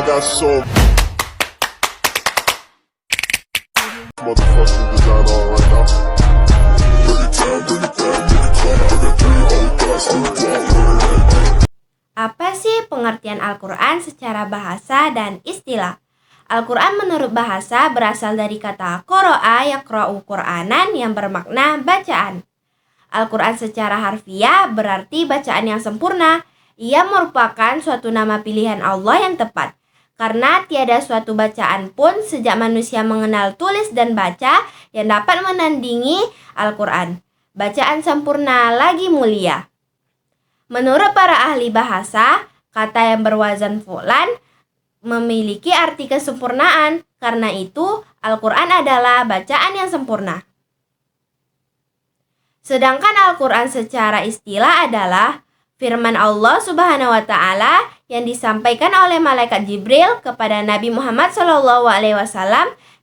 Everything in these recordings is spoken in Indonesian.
got so motherfucking design on right now. Bring it down, bring it down, bring it down. I got 3 old guys to walk. Apa sih pengertian Al-Quran secara bahasa dan istilah? Al-Quran menurut bahasa berasal dari kata qara'a yaqra'u Qur'anan yang bermakna bacaan. Al-Quran secara harfiah berarti bacaan yang sempurna. Ia merupakan suatu nama pilihan Allah yang tepat. Karena tiada suatu bacaan pun sejak manusia mengenal tulis dan baca yang dapat menandingi Al-Quran. Bacaan sempurna lagi mulia. Menurut para ahli bahasa, kata yang berwazan fu'lan memiliki arti kesempurnaan. Karena itu, Al-Quran adalah bacaan yang sempurna. Sedangkan Al-Quran secara istilah adalah firman Allah Subhanahu wa Ta'ala yang disampaikan oleh malaikat Jibril kepada Nabi Muhammad SAW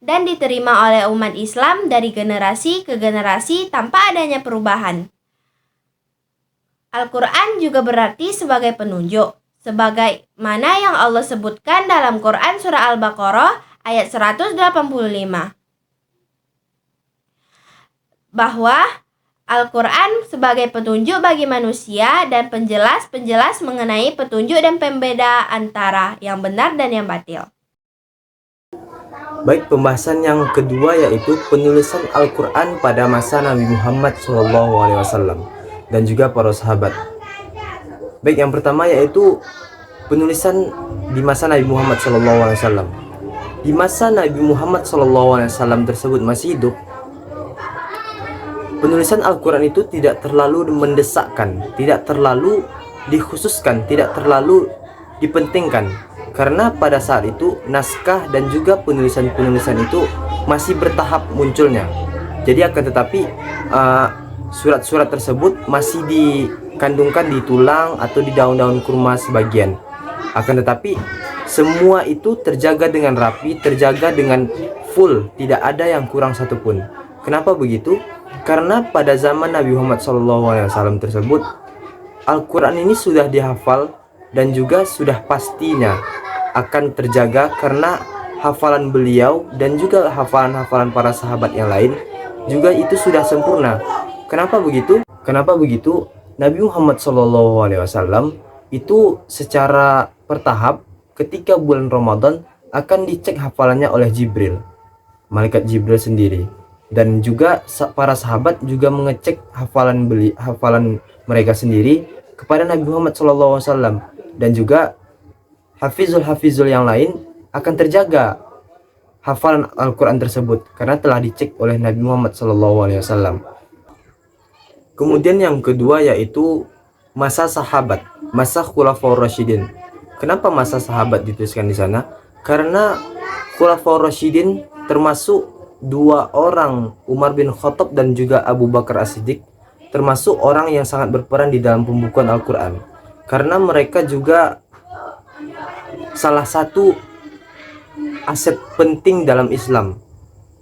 dan diterima oleh umat Islam dari generasi ke generasi tanpa adanya perubahan. Al-Quran juga berarti sebagai penunjuk, sebagaimana yang Allah sebutkan dalam Quran surah Al-Baqarah ayat 185. Bahwa Al-Quran sebagai petunjuk bagi manusia dan penjelas mengenai petunjuk dan pembeda antara yang benar dan yang batil. Baik, pembahasan yang kedua yaitu penulisan Al-Quran pada masa Nabi Muhammad SAW dan juga para sahabat. Baik, yang pertama yaitu penulisan di masa Nabi Muhammad SAW. Di masa Nabi Muhammad SAW tersebut masih hidup, penulisan Al-Quran itu tidak terlalu mendesakkan, tidak terlalu dikhususkan, tidak terlalu dipentingkan. Karena pada saat itu naskah dan juga penulisan-penulisan itu masih bertahap munculnya. Jadi akan tetapi surat-surat tersebut masih dikandungkan di tulang atau di daun-daun kurma sebagian. Akan tetapi semua itu terjaga dengan rapi, terjaga dengan full, tidak ada yang kurang satupun. Kenapa begitu? Karena pada zaman Nabi Muhammad SAW tersebut, Al-Quran ini sudah dihafal dan juga sudah pastinya akan terjaga karena hafalan beliau dan juga hafalan-hafalan para sahabat yang lain juga itu sudah sempurna. Kenapa begitu? Kenapa begitu? Nabi Muhammad SAW itu secara bertahap ketika bulan Ramadan akan dicek hafalannya oleh Jibril, malaikat Jibril sendiri. Dan juga para sahabat juga mengecek hafalan mereka sendiri kepada Nabi Muhammad SAW. Dan juga hafizul yang lain akan terjaga hafalan Al-Quran tersebut karena telah dicek oleh Nabi Muhammad SAW. Kemudian yang kedua yaitu masa sahabat, masa Khulafaur Rasyidin. Kenapa masa sahabat dituliskan di sana? Karena Khulafaur Rasyidin termasuk 2 orang, Umar bin Khattab dan juga Abu Bakar As-Siddiq, termasuk orang yang sangat berperan di dalam pembukuan Al-Quran. Karena mereka juga salah satu aset penting dalam Islam.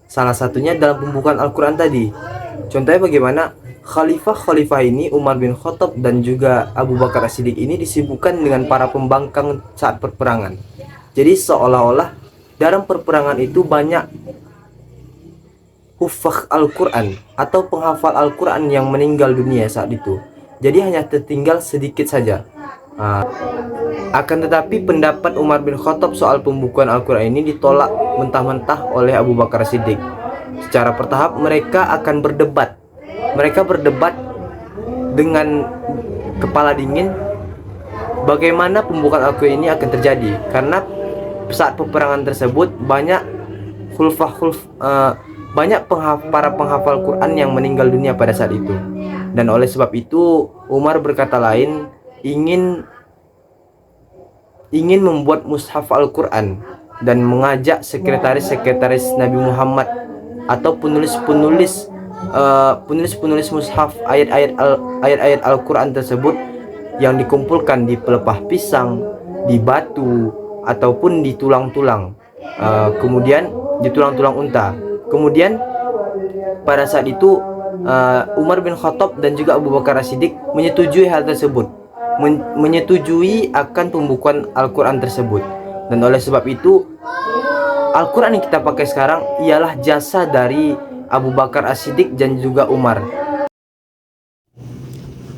Salah satunya dalam pembukuan Al-Quran tadi. Contohnya bagaimana khalifah ini, Umar bin Khattab dan juga Abu Bakar As-Siddiq ini disibukkan dengan para pembangkang saat perperangan. Jadi seolah-olah dalam perperangan itu banyak hufaz Al-Quran atau penghafal Al-Quran yang meninggal dunia saat itu. Jadi hanya tertinggal sedikit saja. Akan tetapi pendapat Umar bin Khattab soal pembukuan Al-Quran ini ditolak mentah-mentah oleh Abu Bakar Siddiq. Secara bertahap mereka akan berdebat. Mereka berdebat dengan kepala dingin bagaimana pembukaan Al-Quran ini akan terjadi. Karena saat peperangan tersebut banyak para penghafal Quran yang meninggal dunia pada saat itu. Dan oleh sebab itu Umar berkata lain ingin membuat mushaf Al-Quran dan mengajak sekretaris Nabi Muhammad atau penulis-penulis mushaf ayat-ayat Al-Quran tersebut yang dikumpulkan di pelepah pisang, di batu ataupun di tulang-tulang, kemudian di tulang-tulang unta. Kemudian pada saat itu Umar bin Khattab dan juga Abu Bakar As-Siddiq menyetujui hal tersebut, menyetujui akan pembukuan Al-Quran tersebut. Dan oleh sebab itu Al-Quran yang kita pakai sekarang ialah jasa dari Abu Bakar As-Siddiq dan juga Umar.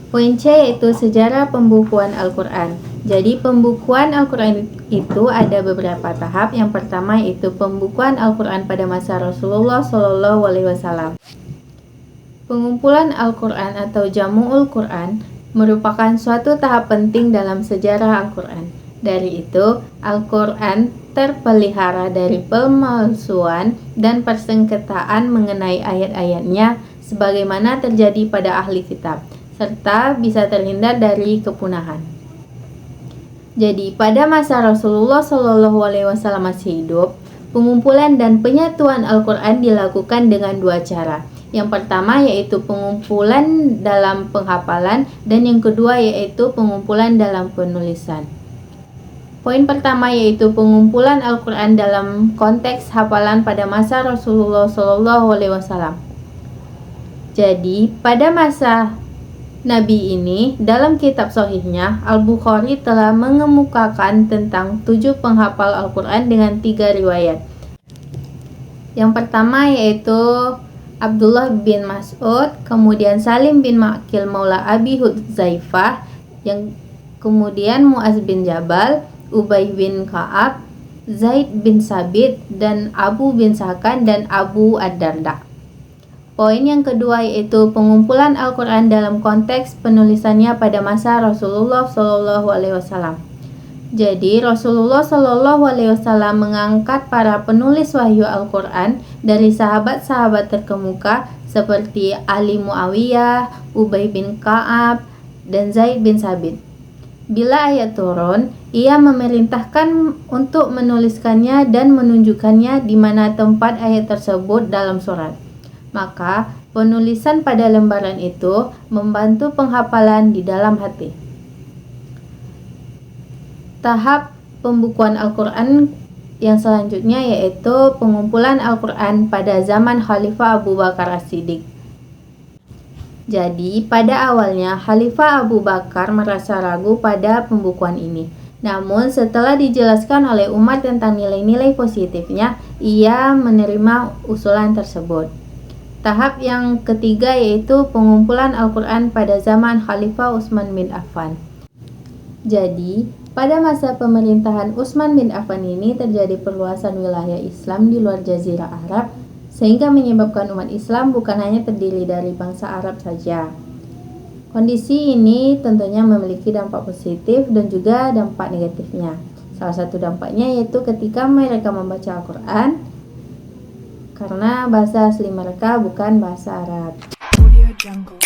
Poin C yaitu sejarah pembukuan Al-Quran. Jadi pembukuan Al-Quran itu ada beberapa tahap. Yang pertama yaitu pembukuan Al-Quran pada masa Rasulullah SAW. Pengumpulan Al-Quran atau Jamu'ul Quran merupakan suatu tahap penting dalam sejarah Al-Quran. Dari itu, Al-Quran terpelihara dari pemalsuan dan persengketaan mengenai ayat-ayatnya sebagaimana terjadi pada ahli kitab, serta bisa terhindar dari kepunahan. Jadi, pada masa Rasulullah SAW masih hidup, pengumpulan dan penyatuan Al-Quran dilakukan dengan dua cara. Yang pertama yaitu pengumpulan dalam penghafalan dan yang kedua yaitu pengumpulan dalam penulisan. Poin pertama yaitu pengumpulan Al-Quran dalam konteks hafalan pada masa Rasulullah SAW. Jadi, pada masa Nabi ini, dalam kitab Sahihnya, Al-Bukhari telah mengemukakan tentang 7 penghafal Al-Quran dengan 3 riwayat. Yang pertama yaitu Abdullah bin Mas'ud, kemudian Salim bin Ma'qil Maula Abi Hudzaifah, yang kemudian Mu'az bin Jabal, Ubay bin Ka'ab, Zaid bin Sabit, dan Abu bin Sakan dan Abu Ad-Darda. Poin yang kedua yaitu pengumpulan Al-Quran dalam konteks penulisannya pada masa Rasulullah SAW. Jadi Rasulullah SAW mengangkat para penulis wahyu Al-Quran dari sahabat-sahabat terkemuka seperti Ali Muawiyah, Ubay bin Ka'ab, dan Zaid bin Sabit. Bila ayat turun, ia memerintahkan untuk menuliskannya dan menunjukkannya di mana tempat ayat tersebut dalam surat. Maka, penulisan pada lembaran itu membantu penghafalan di dalam hati. Tahap pembukuan Al-Quran yang selanjutnya yaitu pengumpulan Al-Quran pada zaman Khalifah Abu Bakar As-Siddiq. Jadi, pada awalnya Khalifah Abu Bakar merasa ragu pada pembukuan ini. Namun, setelah dijelaskan oleh Umar tentang nilai-nilai positifnya, ia menerima usulan tersebut. Tahap yang ketiga yaitu pengumpulan Al-Quran pada zaman Khalifah Utsman bin Affan. Jadi, pada masa pemerintahan Utsman bin Affan ini terjadi perluasan wilayah Islam di luar Jazirah Arab, sehingga menyebabkan umat Islam bukan hanya terdiri dari bangsa Arab saja. Kondisi ini tentunya memiliki dampak positif dan juga dampak negatifnya. Salah satu dampaknya yaitu ketika mereka membaca Al-Quran, karena bahasa asli mereka bukan bahasa Arab. Audio Jungle.